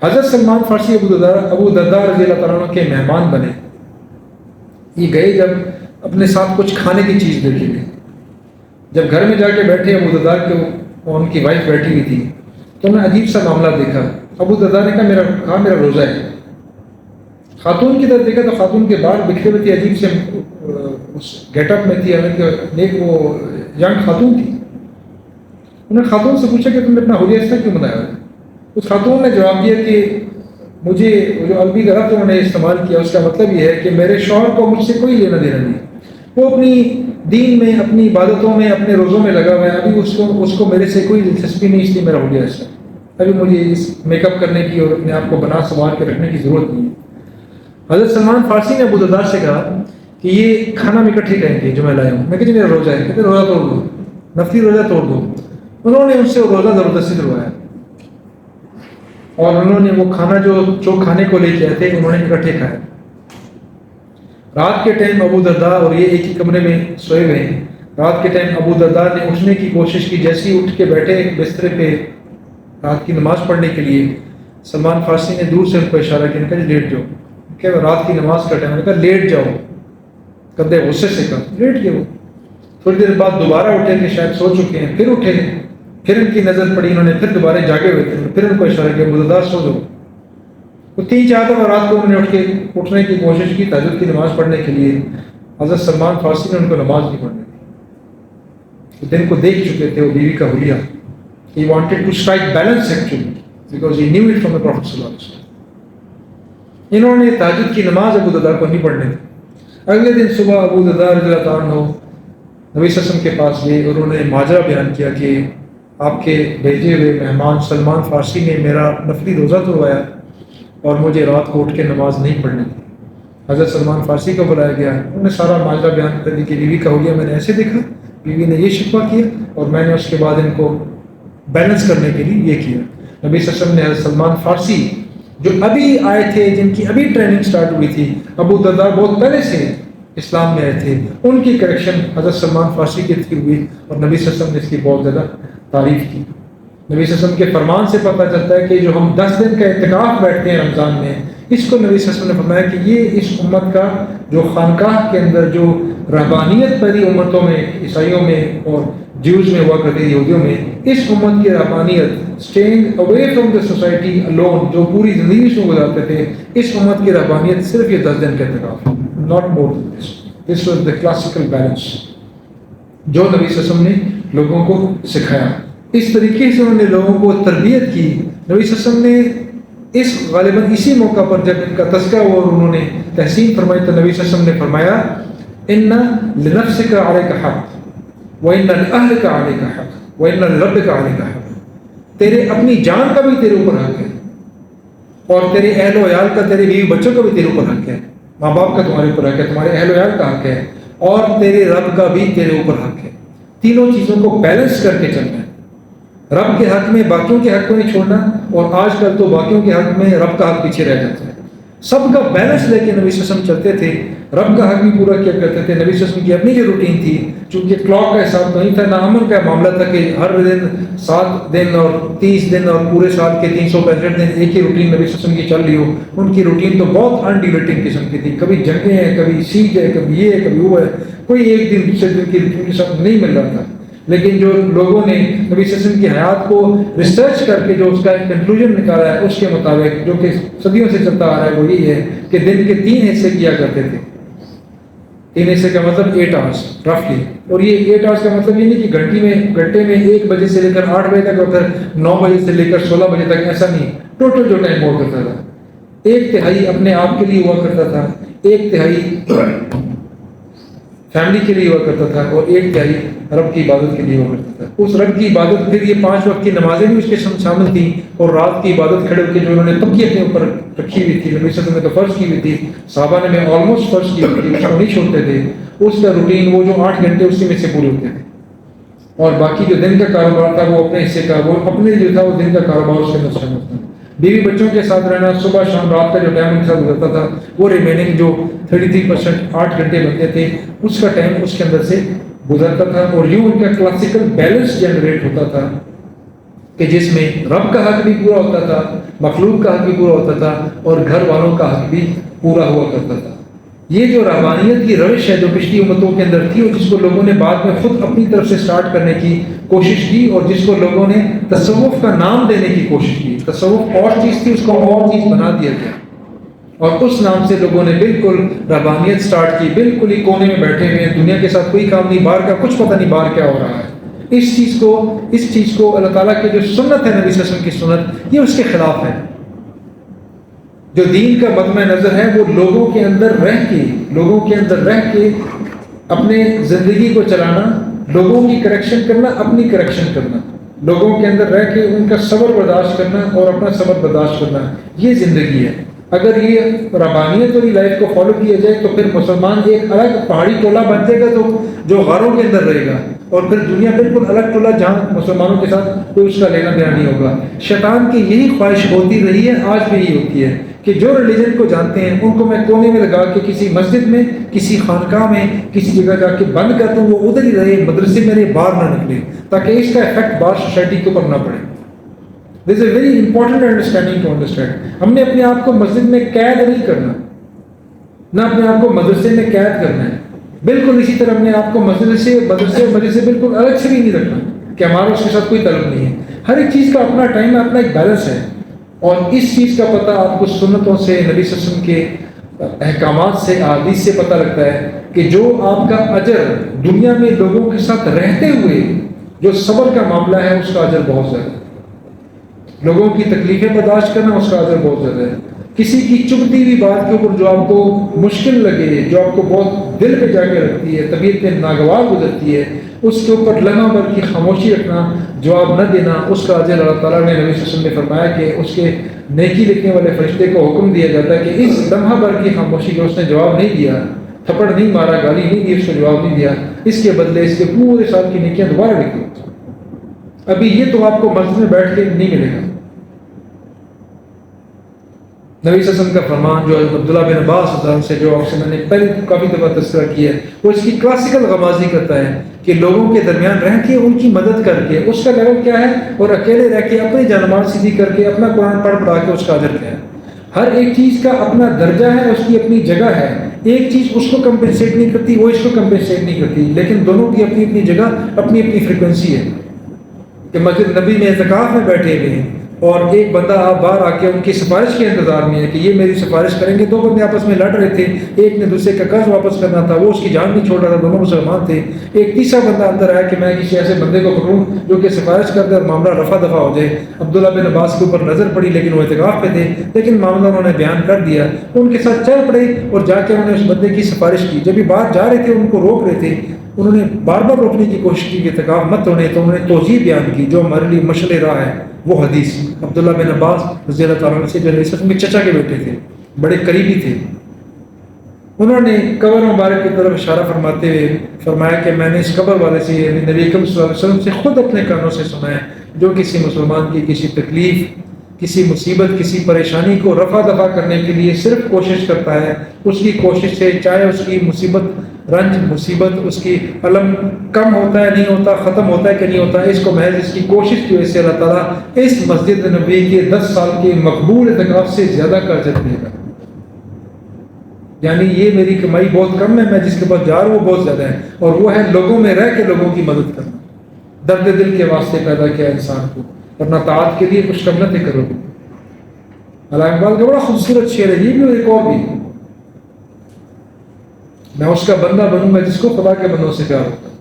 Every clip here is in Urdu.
حضرت سلمان فارسی ابو درداء رضی اللہ تعالیٰ عنہ کے مہمان بنے. یہ گئے جب اپنے ساتھ کچھ کھانے کی چیز لے کے گئے. جب گھر میں جا کے بیٹھے ابو درداء کے ان کی وائف بیٹھی ہوئی تھی تو انہوں نے عجیب سا معاملہ دیکھا. ابو درداء نے کہا میرا روزہ ہے. خاتون کی طرف دیکھا تو خاتون کے بال بکھرے ہوئے تھے, عجیب سے اس گیٹ اپ میں تھی, نیک وہ ینگ خاتون تھی. انہوں نے خاتون سے پوچھا کہ تم نے اپنا حلیہ اس طرح کیوں بنایا ہے؟ اس خاتون نے جواب دیا کہ مجھے جو عربی کا لفظ انہوں نے استعمال کیا اس کا مطلب یہ ہے کہ میرے شوہر کو مجھ سے کوئی لینا دینا نہیں. وہ اپنی دین میں, اپنی عبادتوں میں, اپنے روزوں میں لگا ہوا ہے. ابھی اس کو میرے سے کوئی دلچسپی نہیں, اس لیے میرا حلیہ ایسا ہے. ابھی مجھے اس میک اپ کرنے کی اور اپنے آپ کو بنا سنوار کے رکھنے کی ضرورت نہیں ہے. حضرت سلمان فارسی نے ابو درداء سے کہا کہ یہ کھانا میں اکٹھے کریں گے جو میں لایا ہوں. میں کہ میرا روزہ ہے. کہتے روزہ توڑ دو, نفلی روزہ توڑ دو. انہوں نے ان سے وہ روزہ زبردستی کروایا اور انہوں نے وہ کھانا جو کھانے کو لے کے آئے تھے انہوں نے اکٹھے کھایا. رات کے ٹائم ابو درداء اور یہ ایک ہی کمرے میں سوئے ہوئے ہیں. رات کے ٹائم ابو درداء نے اٹھنے کی کوشش کی. جیسے ہی اٹھ کے بیٹھے بسترے پہ رات کی نماز پڑھنے کے لیے, سلمان فارسی نے دور سے ان کو اشارہ کیا, کہ لیٹ جاؤ. کہ رات کی نماز کا ٹائم, نے کہا لیٹ جاؤ. کندھے غصے سے کہا لیٹ گئے. وہ تھوڑی دیر بعد دوبارہ اٹھے کہ شاید سو چکے ہیں, پھر اٹھے, پھر ان کی نظر پڑی, انہوں نے پھر دوبارہ جاگے ہوئے تھے, پھر ان کو اشارہ کیا ابو درداء سو جاؤ. تو 3-4 دفعہ رات کو انہوں نے اٹھنے کی کوشش کی تہجد کی نماز پڑھنے کے لیے. حضرت سلمان فارسی نے ان کو نماز نہیں پڑھنے دی. دن کو دیکھ چکے تھے وہ بیوی کا حلیہ. He wanted to strike balance actually because he knew it from the Prophet sallallahu alaihi wasallam. انہوں نے تہجد کی نماز ابو درداء کو نہیں پڑھنے دی. اگلے دن صبح ابو درداء رضی اللہ تعالیٰ عنہ نبی صلی اللہ علیہ وسلم کے پاس گئے اور انہوں نے ماجرا بیان کیا کہ آپ کے بھیجے ہوئے مہمان سلمان فارسی نے میرا نفلی روزہ توڑوایا اور مجھے رات کو اٹھ کے نماز نہیں پڑھنے دی. حضرت سلمان فارسی کو بلایا گیا. انہوں نے سارا ماجرا بیان کر دی کہ بیوی کا حلیہ میں نے ایسے دیکھا, بیوی نے یہ شکوہ کیا اور میں نے اس کے بعد ان کو بیلنس کرنے کے لیے یہ کیا. نبی صلی اللہ علیہ وسلم نے حضرت سلمان فارسی جو ابھی آئے تھے, جن کی ابھی ٹریننگ سٹارٹ ہوئی تھی, ابو درداء بہت پہلے سے اسلام میں آئے تھے, ان کی کریکشن حضرت سلمان فارسی کے تھرو ہوئی اور نبی صلی اللہ علیہ وسلم نے اس کی بہت زیادہ تعریف کی. نبی صلی اللہ علیہ وسلم کے فرمان سے پتہ چلتا ہے کہ جو ہم 10 دن کا اعتکاف بیٹھتے ہیں رمضان میں, اس کو نبی صلی اللہ علیہ وسلم نے فرمایا کہ یہ اس امت کا جو خانقاہ کے اندر جو رہبانیت پری امتوں میں, عیسائیوں میں اور جیوز میں ہوا کرتی یہودیوں میں, اس امت کی رہبانیت staying away from the society alone, جو پوری زندگی سے گزارتے تھے, اس امت کی رہبانیت صرف یہ 10 دن کا اعتکاف, not more than this. This was the classical balance جو نبی صلی اللہ علیہ وسلم نے لوگوں کو سکھایا. اس طریقے سے انہوں نے لوگوں کو تربیت کی. نبی صلی اللہ علیہ وسلم نے اس غالباً اسی موقع پر جب ان کا تذکرہ ہوا اور انہوں نے تحسین فرمائی تو نبی صلی اللہ علیہ وسلم نے فرمایا ان لنفسک علیک حق وَإِنَّ لِأَهْلِكَ عَلَيْكَ حَقٌّ وَإِنَّ لِرَبِّكَ عَلَيْكَ حَقٌّ. تیرے اپنی جان کا بھی تیرے اوپر حق ہے اور تیرے اہل و عیال کا, تیرے بیوی بچوں کا بھی تیرے اوپر حق ہے. ماں باپ کا تمہارے اوپر حق ہے, تمہارے اہل و عیال کا حق ہے اور تیرے رب کا بھی تیرے اوپر حق ہے. تینوں چیزوں کو بیلنس کر کے چلنا ہے. رب کے حق میں باقیوں کے حق کو نہیں چھوڑنا, اور آج کل تو باقیوں کے حق میں رب کا حق پیچھے رہ جاتا ہے. سب کا بیلنس لے کے نبی صلی اللہ علیہ وسلم چلتے تھے. رب کا حق بھی پورا کیا کرتے تھے. نبی صلی اللہ علیہ وسلم کی اپنی جو روٹین تھی, چونکہ کلاک کا حساب تو نہیں تھا, نہ امن کا معاملہ تھا کہ ہر دن 7 دن اور 30 دن اور پورے سال کے 365 دن ایک ہی روٹین نبی صلی اللہ علیہ وسلم کی چل رہی ہو. ان کی روٹین تو بہت انڈیویٹنگ قسم کی تھی. کبھی جنگیں ہیں, کبھی سیج ہے, کبھی یہ ہے, کبھی وہ ہے. کوئی ایک دن دوسرے دن کی روٹین کے ساتھ نہیں مل رہا تھا. لیکن جو لوگوں نے نبی صلی اللہ علیہ وسلم کی حیات کو ریسرچ کر کے جو اس کا کنکلوژن نکالا ہے, اس کے مطابق جو کہ صدیوں سے چلتا آ رہا ہے, وہ یہ ہے کہ دن کے 3 حصے کیا کرتے تھے. 3 حصے کا مطلب 8 آورس رفلی. اور یہ 8 آورس کا مطلب یہ نہیں کہ گھنٹے میں 1 بجے سے لے کر 8 بجے تک اور پھر 9 بجے سے لے کر 16 بجے تک, ایسا نہیں. ٹوٹل جو ٹائم ہوا کرتا تھا, 1/3 اپنے آپ کے لیے ہوا کرتا تھا, 1/3 فیملی کے لیے ہوا کرتا تھا, اور 1/3 رب کی عبادت کے لیے ہوا کرتا تھا. اس رب کی عبادت پھر یہ 5 وقت کی نمازیں بھی اس کے شامل تھیں, اور رات کی عبادت کھڑے ہو کے جو انہوں نے پکی اپنے اوپر رکھی ہوئی تھی. نبی صلی اللہ علیہ وسلم نے تو فرض کی ہوئی تھی, صحابہ نے آلموسٹ فرض کی ہوئی تھی, اس کو نہیں چھوڑتے تھے. اس کا روٹین وہ جو 8 گھنٹے اسی میں سے پورے ہوتے تھے, اور باقی جو دن کا کاروبار تھا وہ اپنے حصے کا, وہ اپنے جو تھا وہ دن کا کاروبار اس کے اندر شامل تھا. بیوی بچوں کے ساتھ رہنا, صبح شام رات کا جو ٹائم ان کے ساتھ گزرتا تھا, وہ ریمیننگ جو 33% 8 گھنٹے بنتے تھے, اس کا ٹائم اس کے اندر سے گزرتا تھا. اور یوں ان کا کلاسیکل بیلنس جنریٹ ہوتا تھا کہ جس میں رب کا حق بھی پورا ہوتا تھا، مخلوق کا حق بھی پورا ہوتا تھا، اور گھر والوں کا حق بھی پورا ہوا کرتا تھا۔ یہ جو رحمانیت کی روش ہے جو پچھلی امتوں کے اندر تھی، اور جس کو لوگوں نے بعد میں خود اپنی طرف سے سٹارٹ کرنے کی کوشش کی، اور جس کو لوگوں نے تصوف کا نام دینے کی کوشش کی، تصوف اور چیز تھی، اس کو اور چیز بنا دیا گیا، اور اس نام سے لوگوں نے بالکل رحمانیت سٹارٹ کی، بالکل ہی کونے میں بیٹھے ہوئے ہیں، دنیا کے ساتھ کوئی کام نہیں، باہر کا کچھ پتہ نہیں باہر کیا ہو رہا ہے۔ اس چیز کو اللہ تعالیٰ کی جو سنت ہے، نبی صلی اللہ علیہ وسلم کی سنت، یہ اس کے خلاف ہے۔ جو دین کا مطمع نظر ہے وہ لوگوں کے اندر رہ کے اپنے زندگی کو چلانا، لوگوں کی کریکشن کرنا، اپنی کریکشن کرنا، لوگوں کے اندر رہ کے ان کا صبر برداشت کرنا اور اپنا صبر برداشت کرنا، یہ زندگی ہے۔ اگر یہ رحمانیت والی لائف کو فالو کیا جائے تو پھر مسلمان ایک الگ پہاڑی ٹولہ بن جائے گا جو غاروں کے اندر رہے گا، اور پھر دنیا بالکل الگ ٹولہ جہاں مسلمانوں کے ساتھ کوئی اس کا لینا دینا نہیں ہوگا۔ شیطان کی یہی خواہش ہوتی رہی ہے، آج بھی یہی ہوتی ہے کہ جو ریلیجن کو جانتے ہیں ان کو میں کونے میں لگا کے کسی مسجد میں، کسی خانقاہ میں، کسی جگہ جا کے بند کرتا ہوں، وہ ادھر ہی رہے، مدرسے میں رہے، باہر نہ نکلے، تاکہ اس کا افیکٹ باہر سوسائٹی کے اوپر نہ پڑے۔ This is a very important understanding to understand. ہم نے اپنے آپ کو مسجد میں قید نہیں کرنا، نہ اپنے آپ کو مدرسے میں قید کرنا ہے، بالکل اسی طرح اپنے آپ کو مدرسے سے بالکل الگ سے بھی نہیں رکھنا کہ ہمارا اس کے ساتھ کوئی تعلق نہیں ہے۔ ہر ایک چیز کا اپنا ٹائم ہے، اپنا ایک بیلنس ہے، اور اس چیز کا پتہ آپ کو سنتوں سے، نبی صلی اللہ علیہ وسلم کے احکامات سے، احادیث سے پتہ لگتا ہے کہ جو آپ کا اجر دنیا میں لوگوں کے ساتھ رہتے ہوئے جو صبر کا معاملہ ہے اس کا اجر بہت زیادہ ہے، لوگوں کی تکلیفیں برداشت کرنا اس کا اجر بہت زیادہ ہے۔ کسی کی چبھتی ہوئی بات کے اوپر جو آپ کو مشکل لگے، جو آپ کو بہت دل پہ جا کے رکھتی ہے، طبیعت پہ ناگوار گزرتی ہے، اس کے اوپر لمحہ بھر کی خاموشی رکھنا، جواب نہ دینا، اس کا اجر اللہ تعالیٰ نے نبی صلی اللہ علیہ وسلم نے فرمایا کہ اس کے نیکی لکھنے والے فرشتے کو حکم دیا جاتا ہے کہ اس لمحہ بھر کی خاموشی جو اس نے جواب نہیں دیا، تھپڑ نہیں مارا، گالی نہیں دی، اس کو جواب نہیں دیا، اس کے بدلے اس کے پورے سال کی نیکیاں دوبارہ لکھو۔ ابھی یہ تو آپ کو مسجد میں بیٹھ کے نہیں ملے گا۔ نبی صلی اللہ علیہ وسلم کا فرمان جو عبداللہ بن عباس سے جو آپ سے میں نے پہلے کافی دفعہ تذکرہ کیا ہے، وہ اس کی کلاسیکل غمازی کرتا ہے کہ لوگوں کے درمیان رہ کے ان کی مدد کر کے اس کا لیول کیا ہے، اور اکیلے رہ کے اپنی جانماز سیدھی کر کے اپنا قرآن پڑھا کے اس کا اجر کیا ہے۔ ہر ایک چیز کا اپنا درجہ ہے، اس کی اپنی جگہ ہے، ایک چیز اس کو کمپنسیٹ نہیں کرتی، وہ اس کو کمپنسیٹ نہیں کرتی، لیکن دونوں کی اپنی اپنی جگہ، اپنی اپنی فریکوینسی ہے۔ کہ مسجد نبی میں اعتکاف میں بیٹھے ہوئے ہیں اور ایک بندہ آپ باہر آ کے ان کی سفارش کے انتظار میں ہے کہ یہ میری سفارش کریں گے، دو بندے آپس میں لڑ رہے تھے، ایک نے دوسرے کا قرض واپس کرنا تھا، وہ اس کی جان نہیں چھوڑ رہا تھا، دونوں مسلمان تھے، ایک تیسرا بندہ اندر آیا کہ میں کسی ایسے بندے کو پکڑوں جو کہ سفارش کر دے اور معاملہ رفع دفع ہو جائے۔ عبداللہ بن عباس کے اوپر نظر پڑی لیکن وہ اعتکاف پہ تھے، لیکن معاملہ انہوں نے بیان کر دیا، ان کے ساتھ چل پڑے اور جا کے انہوں نے اس بندے کی سفارش کی۔ جب یہ باہر جا رہے تھے ان کو روک رہے تھے، انہوں نے بار بار روکنے کی کوشش کی کہ اعتکاف مت ہونے، تو انہوں نے توضیح بیان کی جو ہمارے لیے مشعل راہ ہے، وہ حدیث عبداللہ بن عباس رضی اللہ تعالیٰ عنہ سے جو نبی میں چچا کے بیٹے تھے، بڑے قریبی تھے، انہوں نے قبر مبارک کی طرف اشارہ فرماتے ہوئے فرمایا کہ میں نے اس قبر والے سے یعنی نبی اکرم صلی اللہ علیہ وسلم سے خود اپنے کانوں سے سنا ہے، جو کسی مسلمان کی کسی تکلیف، کسی مصیبت، کسی پریشانی کو رفع دفع کرنے کے لیے صرف کوشش کرتا ہے، اس کی کوشش سے چاہے اس کی مصیبت، رنج، مصیبت، اس کی علم کم ہوتا ہے نہیں ہوتا، ختم ہوتا ہے کہ نہیں ہوتا، اس کو محض اس کی کوشش کی وجہ سے اللہ تعالیٰ اس مسجد نبوی کے 10 سال کے مقبول اعتکاف سے زیادہ کا اجر دے گا۔ یعنی یہ میری کمائی بہت کم ہے، میں جس کے پاس جا رہا ہوں وہ بہت زیادہ ہے، اور وہ ہے لوگوں میں رہ کے لوگوں کی مدد کرنا۔ درد دل کے واسطے پیدا کیا انسان کو، ورنہ طاعت کے لیے کچھ کم نہ کرو گے۔ علامہ اقبال کا بڑا خوبصورت شعر ہے، یہ بھی ایک اور بھی، میں اس کا بندہ بنوں گا جس کو خدا کے بندوں سے پیار ہوتا ہے۔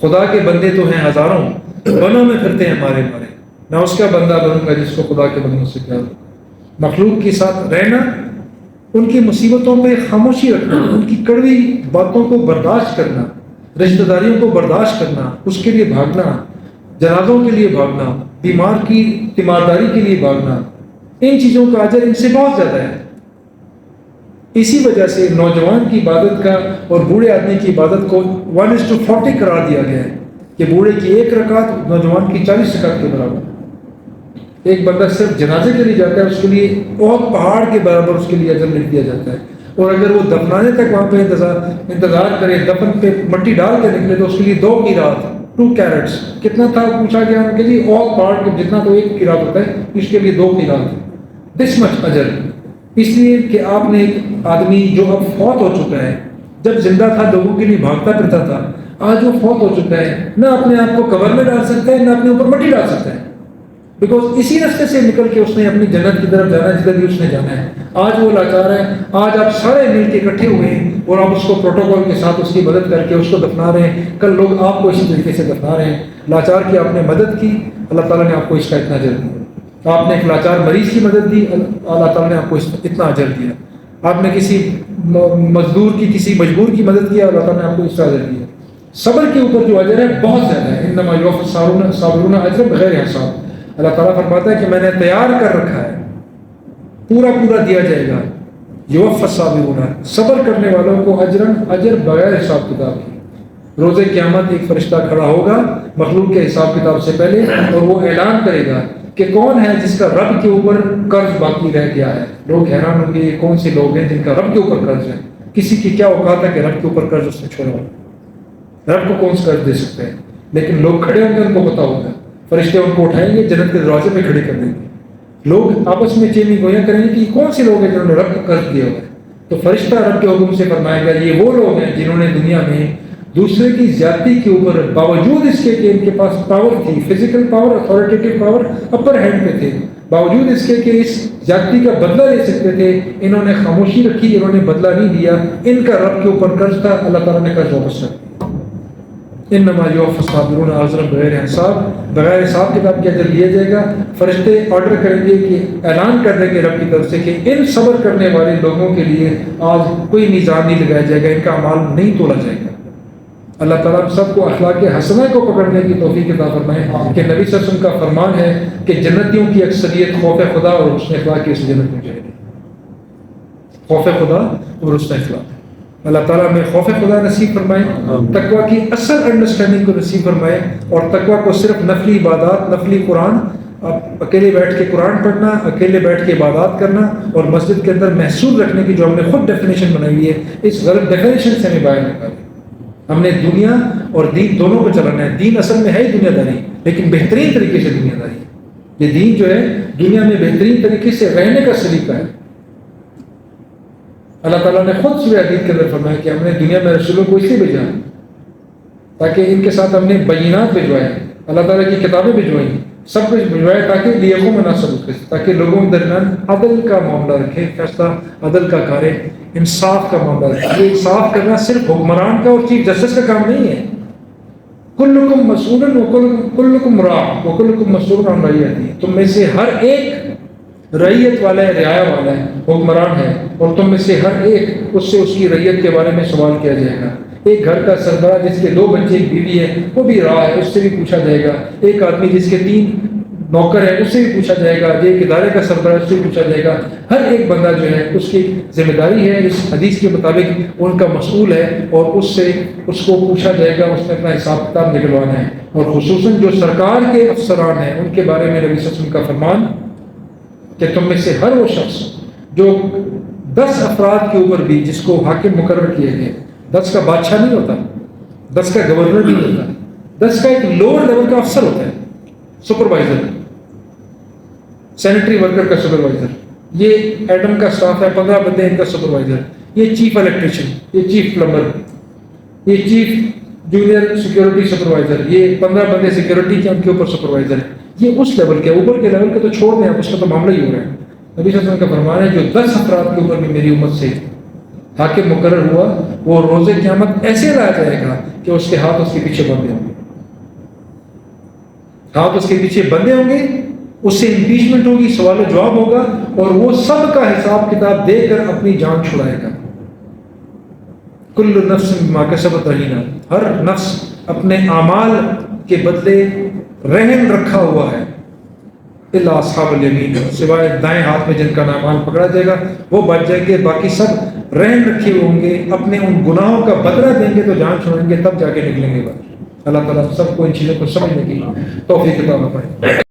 خدا کے بندے تو ہیں ہزاروں، بنوں میں پھرتے ہیں مارے مارے، میں اس کا بندہ بنوں گا جس کو خدا کے بندوں سے پیار ہوتا ہے۔ مخلوق کے ساتھ رہنا، ان کی مصیبتوں پہ خاموشی رکھنا، ان کی کڑوی باتوں کو برداشت کرنا، رشتہ داریوں کو برداشت کرنا، اس کے لیے بھاگنا، جنازوں کے لیے بھاگنا، بیمار کی تیمارداری کے لیے بھاگنا، ان چیزوں کا اجر ان سے بہت زیادہ ہے۔ اسی وجہ سے نوجوان کی عبادت کا اور بوڑھے آدمی کی عبادت کو 1:40 قرار دیا گیا ہے کہ بوڑھے کی 1 رکعت نوجوان کی 40 رکعت کے برابر۔ ایک بندہ صرف جنازے کے لیے جاتا ہے، اس کے لیے بہت پہاڑ کے برابر اس کے لیے اجر لکھ دیا جاتا ہے، اور اگر وہ دفنانے تک وہاں پہ انتظار کرے، دفن پہ مٹی ڈال کے نکلے تو اس کے لیے 2 کی رات 2 carats کتنا تھا پوچھا گیا ان کے لیے all part جتنا تو ایک قیرات ہوتا ہے اس کے لیے 2 قیرات this much اجر اس لیے کہ آپ نے ایک آدمی جو اب فوت ہو چکا ہے جب زندہ تھا لوگوں کے لیے بھاگتا پھرتا تھا آج وہ فوت ہو چکا ہے نہ اپنے آپ کو قبر میں ڈال سکتا ہے نہ اپنے اوپر مٹی ڈال سکتا ہے بیکاز اسی راستے سے نکل کے اس نے اپنی جنت کی طرف جانا ہے جدھر بھی اس نے جانا ہے آج وہ لاچار ہے آج آپ سارے مل کے اکٹھے ہوئے ہیں اور آپ اس کو پروٹوکول کے ساتھ اس کی مدد کر کے اس کو دفنا رہے ہیں کل لوگ آپ کو اسی طریقے سے دفنا رہے ہیں لاچار کی آپ نے مدد کی اللہ تعالیٰ نے آپ کو اس کا اتنا اجر دیا آپ نے ایک لاچار مریض کی مدد دی اللہ تعالیٰ نے آپ کو اتنا اجر دیا آپ نے کسی مزدور کی کسی مجبور کی مدد کیا اللہ تعالیٰ نے آپ کو اس کا اجر دیا صبر کے اوپر جو اجر ہے بہت زیادہ ہے انما یوفی الصابرون اجرهم بغیر حساب اللہ تعالیٰ فرماتا ہے کہ میں نے تیار کر رکھا ہے پورا دیا جائے گا یوفی الصابرون صبر کرنے والوں کو اجر بغیر حساب کتاب کی روز قیامت ایک فرشتہ کھڑا ہوگا مخلوق کے حساب کتاب سے پہلے اور وہ اعلان کرے گا کہ کون ہے جس کا رب کے اوپر قرض باقی رہ گیا ہے لوگ حیران ہوں گے یہ کون سے لوگ ہیں جن کا رب کے اوپر قرض ہے کسی کی کیا اوقات ہے کہ رب کے اوپر قرض اس نے چھوڑا ہو رب کو کون سا قرض دے سکتے ہیں لیکن لوگ کھڑے ہوں گے ان کو پتا ہوگا فرشتے ان کو اٹھائیں گے جنت کے دروازے پہ کھڑے کر دیں گے لوگ آپس میں چینی گویاں کریں گے کہ یہ کون سے لوگ ہیں جنہوں نے رب کو قرض دیا ہوا ہے تو فرشتہ رب کے حکم سے فرمائے گا یہ وہ لوگ ہیں جنہوں نے دنیا میں دوسرے کی زیادتی کے اوپر باوجود اس کے کہ ان کے پاس پاور تھی physical power authoritative power upper hand پہ تھے باوجود اس کے کہ اس زیادتی کا بدلہ لے سکتے تھے انہوں نے خاموشی رکھی انہوں نے بدلہ نہیں دیا ان کا رب کے اوپر قرض تھا اللہ تعالیٰ نے قرض واپس کر دیا انما یوفی الصابرون اجرهم بغیر حساب بغیر حساب کتاب کے اجر لیا جائے گا فرشتے آرڈر کریں گے کہ اعلان کر دیں گے رب کی طرف سے کہ ان صبر کرنے والے لوگوں کے لیے آج کوئی میزان نہیں لگایا جائے گا ان کا اعمال نہیں تولا جائے گا اللہ تعالیٰ سب کو اخلاق حسنہ کو پکڑنے کی توفیق عطا فرمائے کہ نبی صلی اللہ علیہ وسلم کا فرمان ہے کہ جنتیوں کی اکثریت خوف خدا اور حسن اخلاق کی اس جنت میں جائے گی خوف خدا اور حسن اخلاق اللہ تعالیٰ میں خوف خدا نصیب فرمائے تقویٰ کی اصل انڈرسٹینڈنگ کو نصیب فرمائے اور تقویٰ کو صرف نفلی عبادات نفلی قرآن اکیلے بیٹھ کے قرآن پڑھنا اکیلے بیٹھ کے عبادات کرنا اور مسجد کے اندر محصول رکھنے کی جو ہم نے خود ڈیفینیشن بنائی ہوئی ہے اس غلط ڈیفینیشن سے ہمیں باہر نکالیں ہم نے دنیا اور دین دونوں کو چلانا ہے دین اصل میں ہے ہی دنیا داری لیکن بہترین طریقے سے دنیا داری ہے یہ دین جو ہے دنیا میں بہترین طریقے سے رہنے کا سلیقہ ہے اللہ تعالیٰ نے خود سورہ حدید کے اندر فرمایا کہ ہم نے دنیا میں رسولوں کو اس لیے بھیجا تاکہ ان کے ساتھ ہم نے بینات بھجوائے اللہ تعالیٰ کی کتابیں بھجوائیں سب کچھ بھجوائے تاکہ لیقوں مناسب تاکہ لوگوں کے درمیان عدل کا معاملہ رکھے فیصلہ عدل کا کرے انصاف کا معاملہ رکھے یہ انصاف کرنا صرف حکمران کا اور چیف جسٹس کا کام نہیں ہے کلکم مسئول کلکم راع وکلکم مسئول عن رعیتہ تم میں سے ہر ایک رعیت والا ہے رعایا والا ہے حکمران ہے اور تم میں سے ہر ایک اس سے اس کی رعیت کے بارے میں سوال کیا جائے گا ایک گھر کا سربراہ جس کے 2 بچے ایک بیوی ہے وہ بھی راہ ہے اس سے بھی پوچھا جائے گا ایک آدمی جس کے 3 نوکر ہے اس سے بھی پوچھا جائے گا ایک ادارے کا سربراہ اس سے بھی پوچھا جائے گا ہر ایک بندہ جو ہے اس کی ذمہ داری ہے اس حدیث کے مطابق ان کا مسئول ہے اور اس سے اس کو پوچھا جائے گا اس نے اپنا حساب کتاب نکلوانا ہے اور خصوصاً جو سرکار کے افسران ہیں ان کے بارے میں نبی صلی اللہ علیہ وسلم کا فرمان کہ تم میں سے ہر وہ شخص جو 10 افراد کے اوپر بھی جس کو حاکم مقرر کیے گئے 10 کا بادشاہ نہیں ہوتا 10 کا گورنر نہیں ہوتا 10 کا ایک لوور لیول کا افسر ہوتا ہے سپروائزر سینیٹری ورکر کا سپروائزر یہ ایڈم کا سٹاف ہے 15 بندے ان کا سپروائزر یہ چیف الیکٹریشین یہ چیف پلمبر یہ چیف جونیئر سیکورٹی سپروائزر یہ 15 بندے سیکورٹی کے ان کے اوپر سپروائزر ہے یہ اس لیول کے اوپر کے لیول کے تو چھوڑ دیں اس کا تو معاملہ ہی ہو رہا ہے نبی صلی اللہ علیہ وسلم کا فرمان ہے جو 10 افراد کے اوپر بھی میری امت سے حاکم مقرر ہوا وہ روز قیامت ایسے لایا جائے گا کہ اس کے ہاتھ اس کے پیچھے بندھے ہوں گے ہاتھ اس کے پیچھے بندھے ہوں گے اس سے امپیچمنٹ ہوگی سوال و جواب ہوگا اور وہ سب کا حساب کتاب دے کر اپنی جان چھڑائے گا کل نفس بما کسبت رہینہ ہر نفس اپنے اعمال کے بدلے رہن رکھا ہوا ہے الا اصحاب الیمین سوائے دائیں ہاتھ میں جن کا نام پکڑا جائے گا وہ بچ جائیں گے باقی سب رہن رکھے ہوں گے اپنے ان گناہوں کا بدلہ دیں گے تو جان چھوڑیں گے تب جا کے نکلیں گے اللہ تعالیٰ سب کو ان چیزوں کو سمجھنے کی توفیق عطا فرمائے